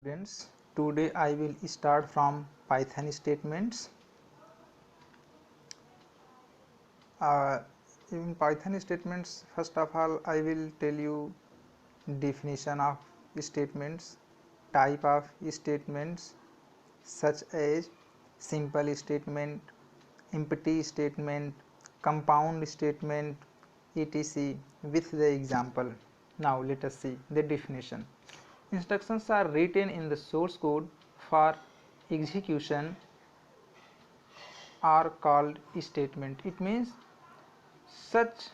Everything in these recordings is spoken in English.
Students, today I will start from Python statements. Uh, in Python statements, first of all, I will tell you definition of statements, type of statements such as simple statement, empty statement, compound statement, etc. with the example. Now let us see the definition. Instructions are written in the source code for execution are called statement. It means such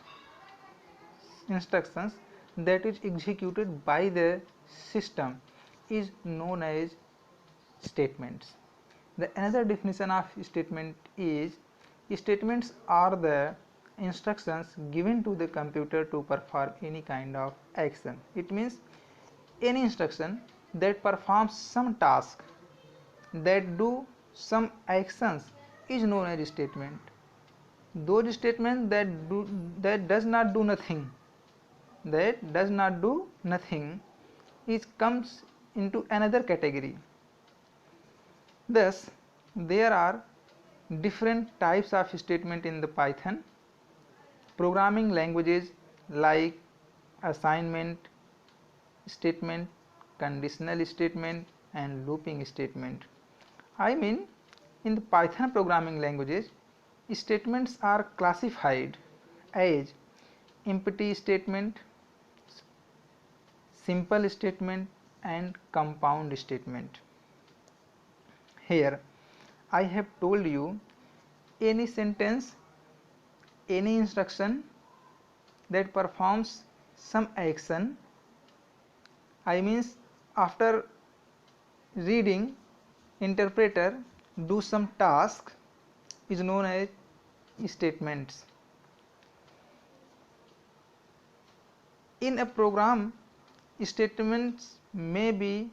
instructions that is executed by the system is known as statements. The another definition of statement is statements are the instructions given to the computer to perform any kind of action. It means any instruction that performs some task, that do some actions is known as statement. Those statements that does not do nothing, it comes into another category. Thus there are different types of statement in the Python. Programming languages like assignment statement, conditional statement and looping statement. I mean, in the Python programming languages, statements are classified as empty statement, simple statement and compound statement. Here I have told you any sentence, any instruction that performs some action, I means after reading interpreter do some task is known as statements. In a program, statements may be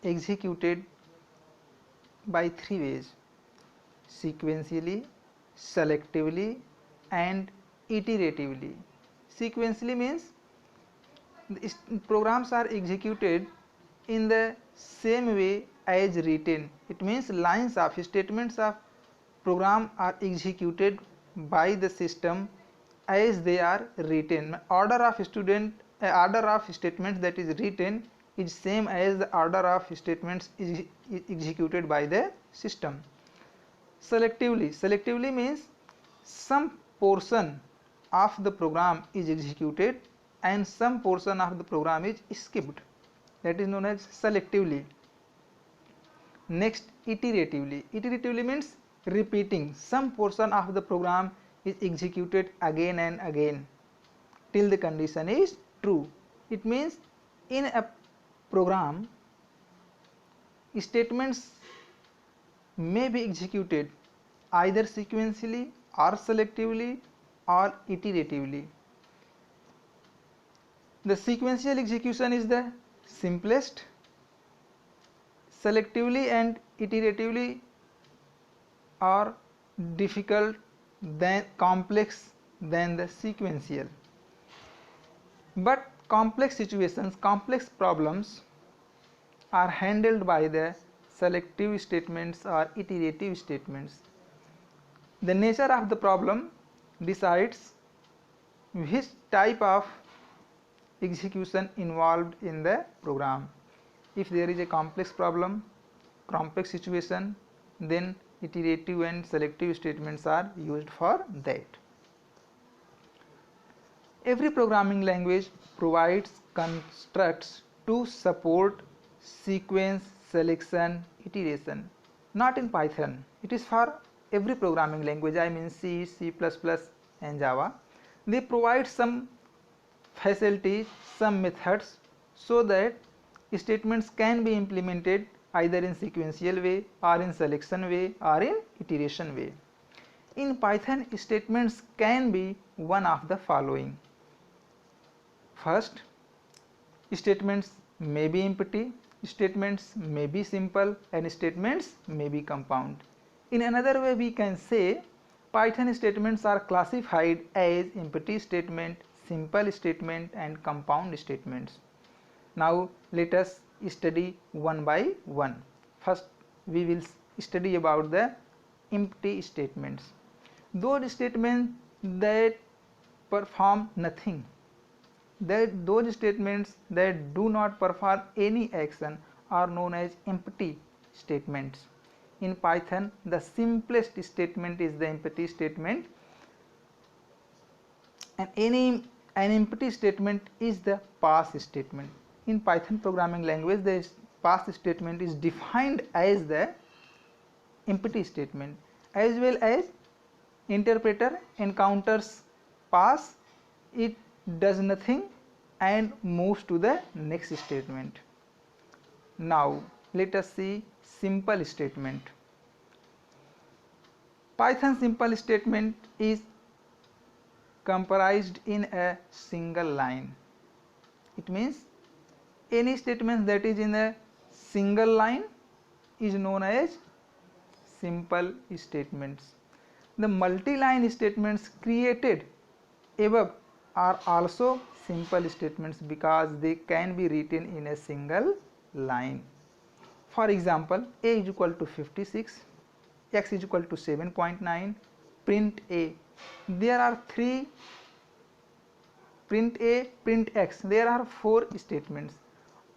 executed by three ways: sequentially, selectively and iteratively. Sequentially means the programs are executed in the same way as written. It means lines of statements of program are executed by the system as they are written. Order of statements that is written is same as the order of statements is executed by the system. Selectively means some portion of the program is executed and some portion of the program is skipped, that is known as selectively. Next, iteratively means repeating some portion of the program is executed again and again till the condition is true. It means in a program statements may be executed either sequentially or selectively or iteratively. The sequential execution is the simplest. Selectively and iteratively are difficult than complex than the sequential. But complex situations, complex problems are handled by the selective statements or iterative statements. The nature of the problem decides which type of execution involved in the program. If there is a complex problem, complex situation, then iterative and selective statements are used for that. Every programming language provides constructs to support sequence, selection, iteration. Not in Python. It is for every programming language, I mean C, C++ and Java. They provide some facilities, some methods so that statements can be implemented either in sequential way or in selection way or in iteration way. In Python, statements can be one of the following. First, statements may be empty, statements may be simple and statements may be compound. In another way we can say Python statements are classified as empty statement, simple statement and compound statements. Now let us study one by one. First we will study about the empty statements. Those statements that perform nothing, those statements that do not perform any action are known as empty statements. In Python, the simplest statement is the empty statement, and an empty statement is the pass statement. In Python programming language, the pass statement is defined as the empty statement. As well as interpreter encounters pass, it does nothing and moves to the next statement. Now let us see simple statement. Python simple statement is comprised in a single line. It means any statement that is in a single line is known as simple statements. The multi-line statements created above are also simple statements because they can be written in a single line. For example, a is equal to 56, x is equal to 7.9, print a. There are three print a, print x. There are four statements.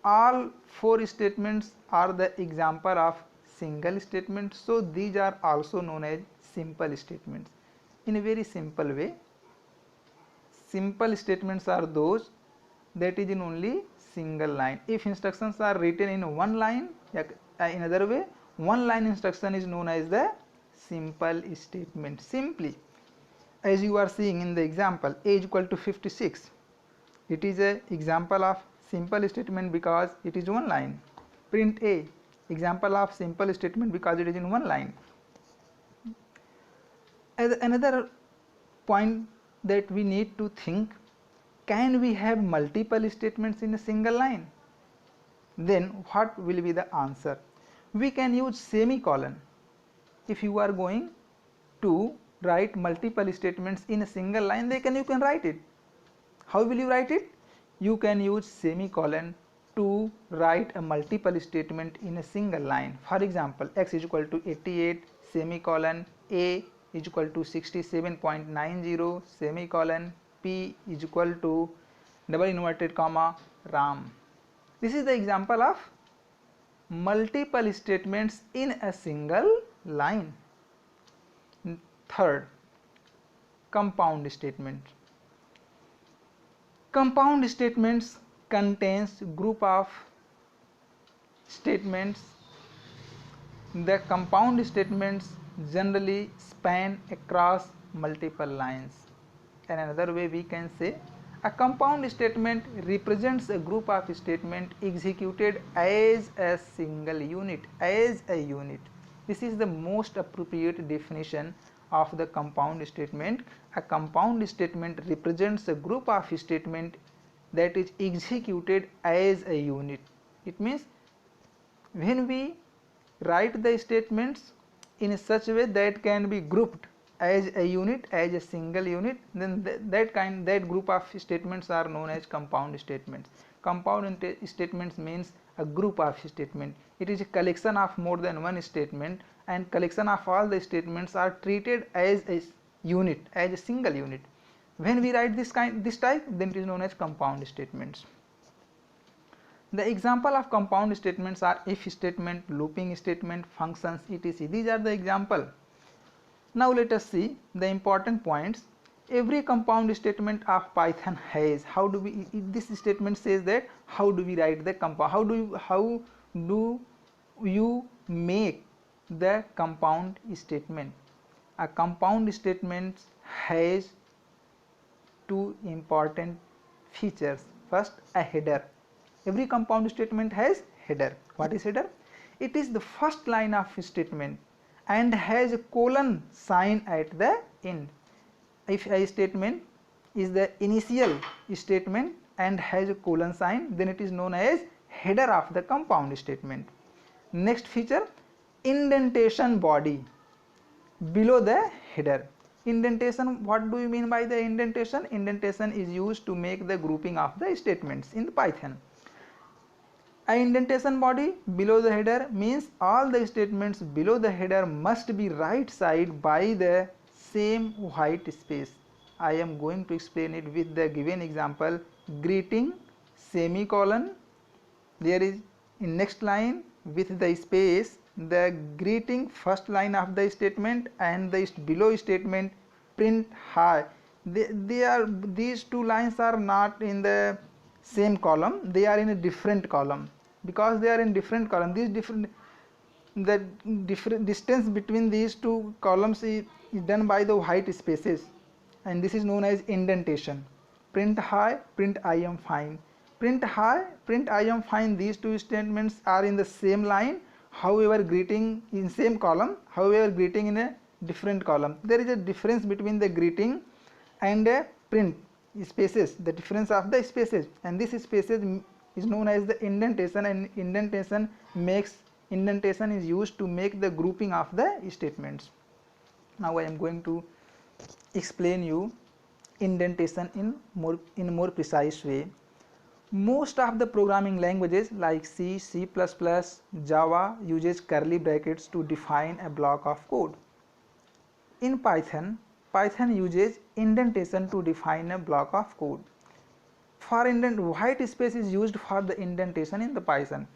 All four statements are the example of single statements, so these are also known as simple statements. In a very simple way, simple statements are those that is in only single line. If instructions are written in one line, in other way, one line instruction is known as the simple statement. Simply, as you are seeing in the example, a is equal to 56, it is an example of simple statement because it is one line. Print a, example of simple statement because it is in one line. As another point that we need to think, can we have multiple statements in a single line? Then what will be the answer? We can use semicolon. If you are going to write multiple statements in a single line, you can write it. How will you write it? You can use semicolon to write a multiple statement in a single line. For example, x is equal to 88, semicolon, a is equal to 67.90, semicolon, p is equal to double inverted comma ram. This is the example of multiple statements in a single line. Third, compound statement. Compound statements contains group of statements. The compound statements generally span across multiple lines. In another way, we can say a compound statement represents a group of statements executed as a single unit, as a unit. This is the most appropriate definition of the compound statement. A compound statement represents a group of statements that is executed as a unit. It means when we write the statements in such a way that can be grouped as a unit, as a single unit, then that group of statements are known as compound statements. Compound statements means a group of statements. It is a collection of more than one statement, and collection of all the statements are treated as a unit, as a single unit. When we write this type, then it is known as compound statements. The example of compound statements are if statement, looping statement, functions, etc. These are the example. Now let us see the important points. Every compound statement of Python has, how do we, this statement says that how do we write the compound, how do you make the compound statement. A compound statement has two important features. First, a header. Every compound statement has header. What is header? It is the first line of statement and has a colon sign at the end. If a statement is the initial statement and has a colon sign, then it is known as header of the compound statement. Next feature, indentation body below the header. Indentation, what do you mean by the indentation? Indentation is used to make the grouping of the statements in the Python. An indentation body below the header means all the statements below the header must be right side by the same white space. I am going to explain it with the given example. Greeting semicolon, there is in next line with the space the greeting first line of the statement and the below statement print hi. These two lines are not in the same column, they are in a different column. Because they are in different column, the different distance between these two columns is done by the white spaces, and this is known as indentation. Print hi, print I am fine. Print hi, print I am fine, these two statements are in the same line, however greeting in same column, however greeting in a different column. There is a difference between the greeting and print spaces, the difference of the spaces, and this spaces is known as the indentation, and indentation is used to make the grouping of the statements. Now I am going to explain you indentation in more precise way. Most of the programming languages like C, C++, Java uses curly brackets to define a block of code. In Python uses indentation to define a block of code. For white space is used for the indentation in the Python.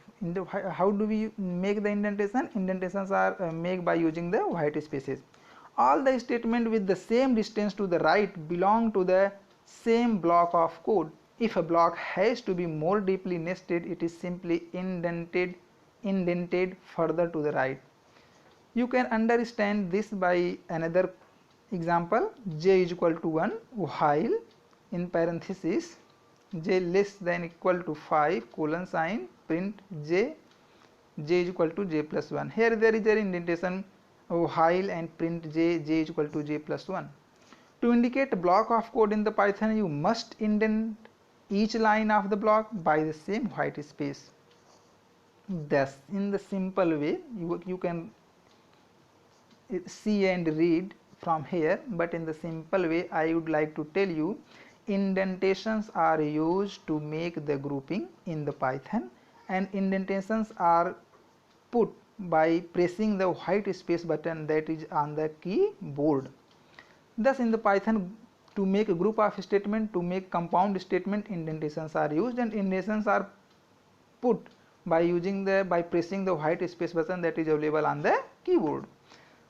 How do we make the indentation? Indentations are made by using the white spaces. All the statements with the same distance to the right belong to the same block of code. If a block has to be more deeply nested, it is simply indented further to the right. You can understand this by another example. J is equal to 1 while in parenthesis j less than equal to 5 colon sign print j is equal to j plus 1. Here there is an indentation while and print j is equal to j plus 1. To indicate a block of code in the Python, you must indent each line of the block by the same white space. Thus, in the simple way, you can see and read from here, but in the simple way I would like to tell you, indentations are used to make the grouping in the Python, and indentations are put by pressing the white space button that is on the keyboard. Thus in the Python, to make a group of statement, to make compound statement, indentations are used, and indentations are put by pressing the white space button that is available on the keyboard.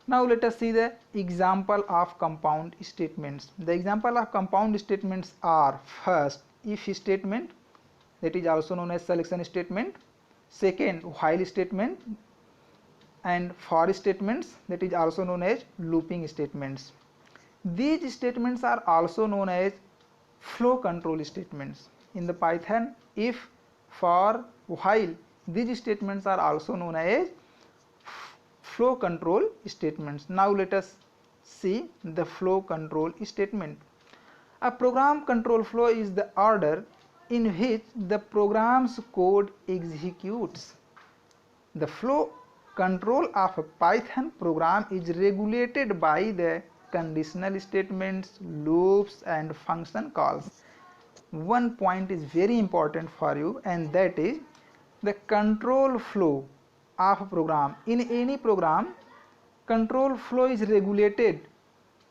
Now let us see the example of compound statements. The example of compound statements are: first, if statement, that is also known as selection statement; second, while statement; and for statements, that is also known as looping statements. These statements are also known as flow control statements. In the Python, if, for, while, these statements are also known as flow control statements. Now let us see the flow control statement. A program control flow is the order in which the program's code executes. The flow control of a Python program is regulated by the conditional statements, loops, and function calls. One point is very important for you, and that is the control flow of a program. In any program, control flow is regulated,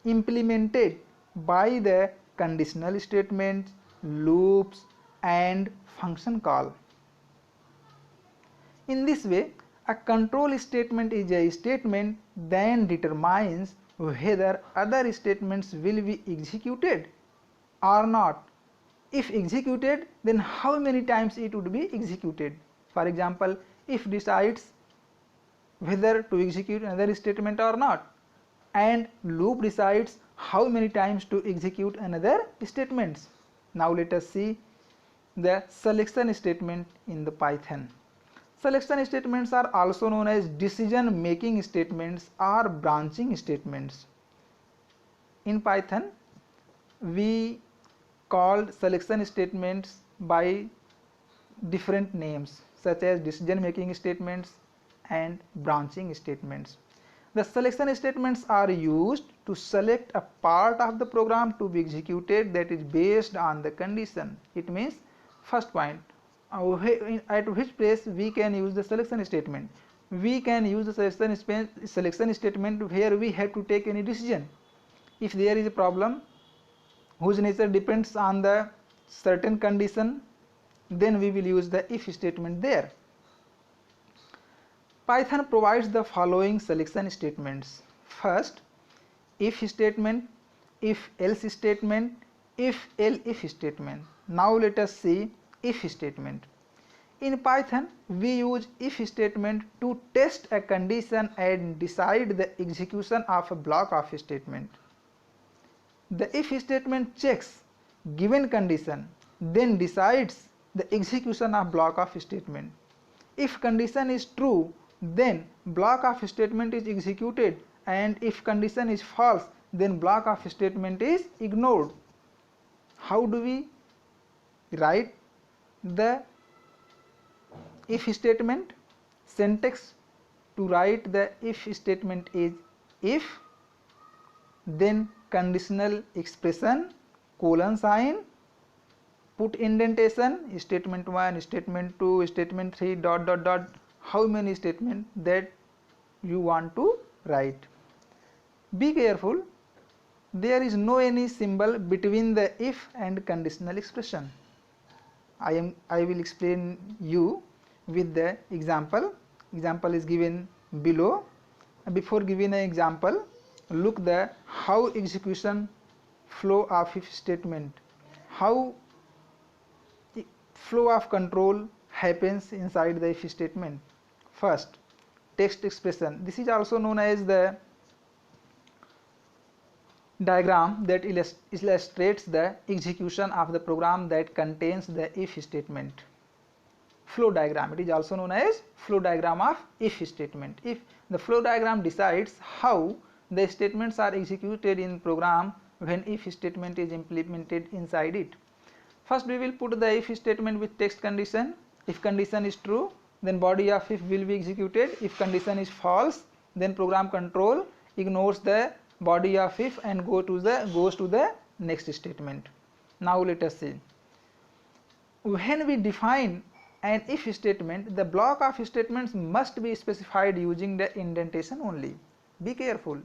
implemented by the conditional statements, loops, and function call. In this way, a control statement is a statement that determines whether other statements will be executed or not. If executed, then how many times it would be executed. For example, if decides whether to execute another statement or not, and loop decides how many times to execute another statements. Now let us see the selection statement in the Python. Selection statements are also known as decision making statements or branching statements. In Python, we called selection statements by different names such as decision making statements and branching statements. The selection statements are used to select a part of the program to be executed that is based on the condition. It means, first point, at which place we can use the selection statement. We can use the selection statement where we have to take any decision. If there is a problem whose nature depends on the certain condition, then we will use the if statement there. Python provides the following selection statements. First, if statement, if else statement, if elif statement. Now let us see if statement. In Python, we use if statement to test a condition and decide the execution of a block of a statement. The if statement checks given condition, then decides the execution of block of statement. If condition is true, then block of statement is executed, and if condition is false, then block of statement is ignored. How do we write the if statement? Syntax to write the if statement is if, then conditional expression, colon sign, put indentation, statement 1, statement 2, statement 3, dot dot dot, how many statements that you want to write. Be careful, there is no any symbol between the if and conditional expression. I will explain you with the example. Example is given below. Before giving an example, look the how execution flow of if statement, how flow of control happens inside the if statement. First, text expression. This is also known as the diagram that illustrates the execution of the program that contains the if statement. Flow diagram, it is also known as flow diagram of if statement. If the flow diagram decides how the statements are executed in program when if statement is implemented inside it. First, we will put the if statement with text condition. If condition is true, then body of if will be executed. If condition is false, then program control ignores the body of if and goes to the next statement. Now let us see. When we define an if statement, the block of statements must be specified using the indentation only. Be careful.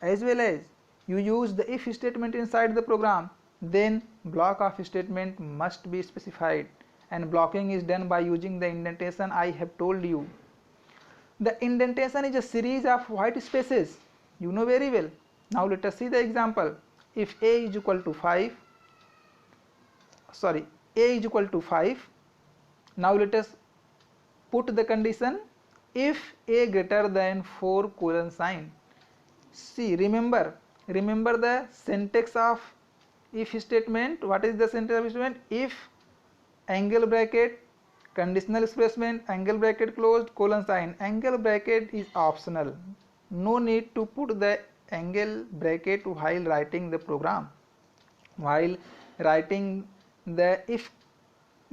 As well as you use the if statement inside the program, then block of statement must be specified, and blocking is done by using the indentation I have told you. The indentation is a series of white spaces, you know very well. Now let us see the example. If a is equal to 5, a is equal to 5, now let us put the condition if a greater than 4 colon sign. See, remember the syntax of if statement. What is the syntax of statement? If angle bracket, conditional expression, angle bracket closed, colon sign. Angle bracket is optional. No need to put the angle bracket while writing the program. While writing the if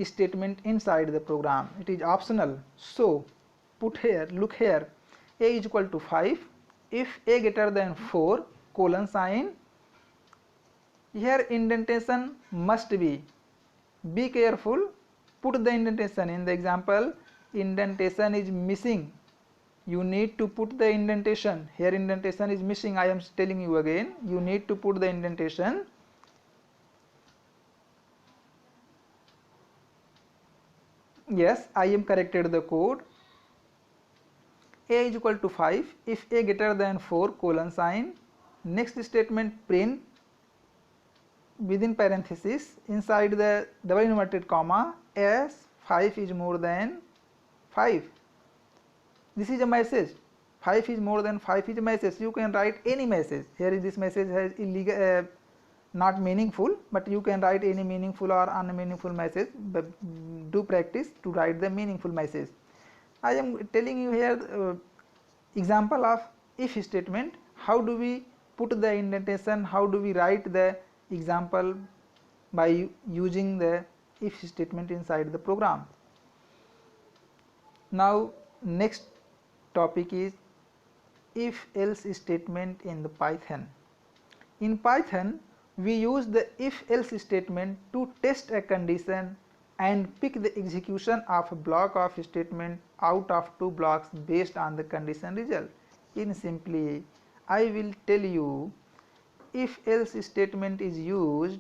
statement inside the program, it is optional. So put here, look here, a is equal to 5, if a greater than 4 colon sign. Here indentation must be careful, put the indentation. In the example, indentation is missing, you need to put the indentation. Here indentation is missing, I am telling you again, you need to put the indentation. Yes, I am corrected the code. A is equal to 5 if a greater than 4 colon sign. Next statement, print within parenthesis inside the double inverted comma as 5 is more than 5. This is a message. 5 is more than 5 is a message. You can write any message. Here this message has illegal, not meaningful, but you can write any meaningful or unmeaningful message. But do practice to write the meaningful message. I am telling you here example of if statement. How do we put the indentation? How do we write the example? By using the if statement inside the program. Now next topic is if else statement in the Python. In Python, we use the if else statement to test a condition and pick the execution of a block of statement out of two blocks based on the condition result. In simply, I will tell you, if else statement is used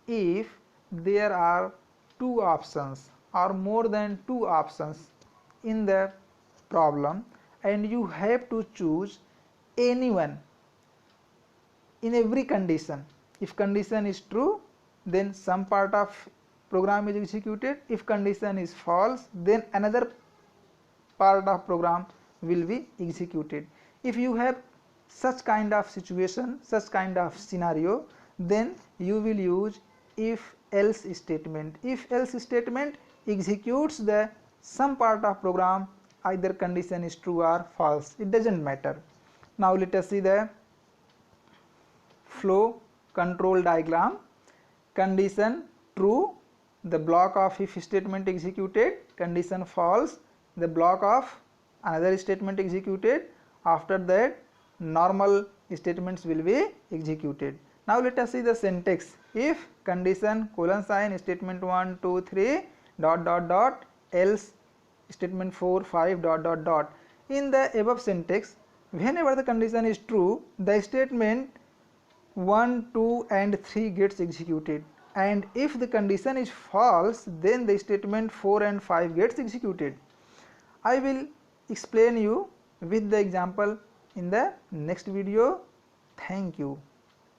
if there are two options or more than two options in the problem and you have to choose any one in every condition. If condition is true, then some part of program is executed. If condition is false, then another part of program will be executed. If you have such kind of situation, such kind of scenario, then you will use if else statement. If else statement executes the some part of program, either condition is true or false, it doesn't matter. Now let us see the flow control diagram. Condition true, the block of if statement executed. Condition false, the block of another statement executed. After that, normal statements will be executed. Now let us see the syntax. If condition colon sign statement 1 2 3 dot dot dot else statement 4 5 dot dot dot. In the above syntax, whenever the condition is true, the statement 1 2 and 3 gets executed, and if the condition is false, then the statement 4 and 5 gets executed. I will explain you with the example in the next video. Thank you.